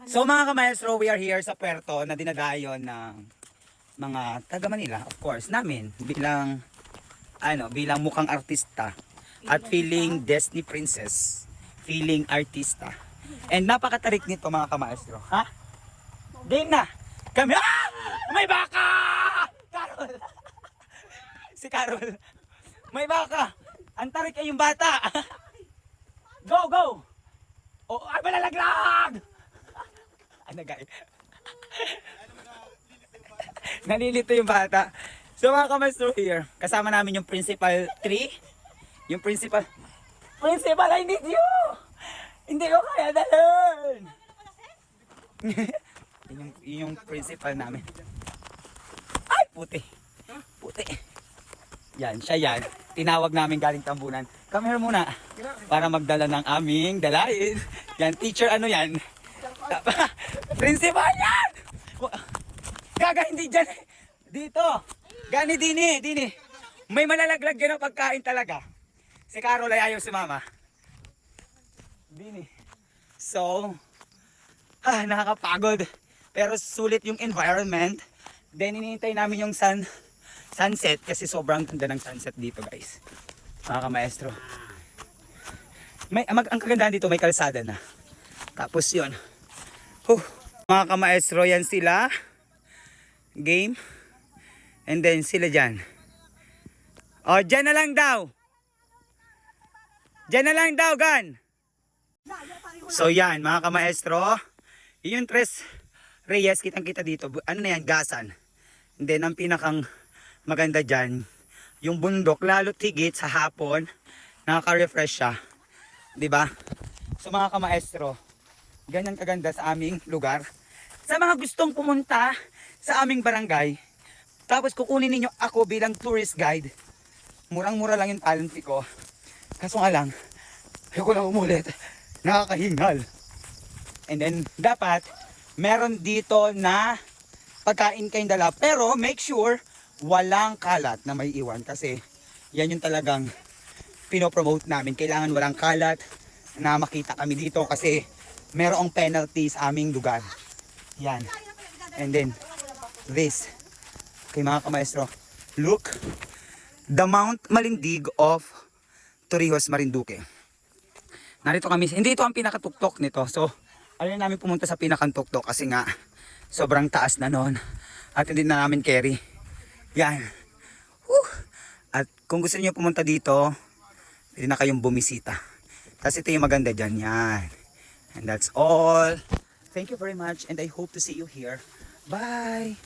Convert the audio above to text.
So mga kamaestro, we are here sa Puerto na dinadayon ng mga taga Manila, of course, namin bilang bilang mukhang artista at feeling Disney princess, feeling artista. And napakatarik nito mga kamaestro. Ha? Game na! Kami! Ah! May baka! Carol! Si Carol. May baka! Ang tarik ay yung bata! Go! Go! Oh, ay malalaglag! Ano guys? Nalilito yung bata. So mga kamaestro here, kasama namin yung principal 3. Yung principal, I need you! Hindi ko kaya dalhin! yung principal namin. Ay, puti. Puti. Yan, siya yan. Tinawag namin galing tambunan. Come here muna. Para magdala ng aming dalain. Yan, teacher ano yan? Principal yan! Gaga, hindi dyan. Dito. Gani, dini. May malalaglag dyan ang pagkain talaga. Si Carol ay ayaw si mama. Dini. So, nakakapagod. Pero sulit yung environment. Then, iniintay namin yung sunset kasi sobrang ganda ng sunset dito, guys. Mga kamaestro. Ang kagandahan dito, may kalsada na. Tapos yun. Mga kamaestro, yan sila. Game. And then sila dyan. O, dyan na lang daw. Dyan na lang daw, gan. So yan, mga kamaestro. Yung Tres Reyes, kitang-kita dito. Ano na yan, gasan. And then, ang pinakang maganda dyan, yung bundok, lalo tigit sa hapon, nakaka-refresh siya. Diba? So mga kamaestro, ganyan kaganda sa aming lugar. Sa mga gustong pumunta sa aming barangay, tapos kukunin ninyo ako bilang tourist guide, murang-mura lang yung talent ko. Kaso nga lang, ayoko lang umulit. Nakakahingal. And then, dapat, meron dito na pagkain kayong dala. Pero, make sure, walang kalat na may iwan. Kasi, yan yung talagang pinopromote namin. Kailangan walang kalat na makita kami dito. Kasi, merong penalty sa aming lugar. Yan. And then, this. Okay mga kamaestro. Look. The Mount Malindig of Torrijos, Marinduque. Narito kami. Hindi ito ang pinakatuktok nito. So, ayaw namin pumunta sa pinakantuktok kasi nga sobrang taas na noon. At hindi na namin carry. Yan. At kung gusto niyo pumunta dito, pwede na kayong bumisita. Tapos ito yung maganda dyan. Yan. And that's all. Thank you very much and I hope to see you here. Bye!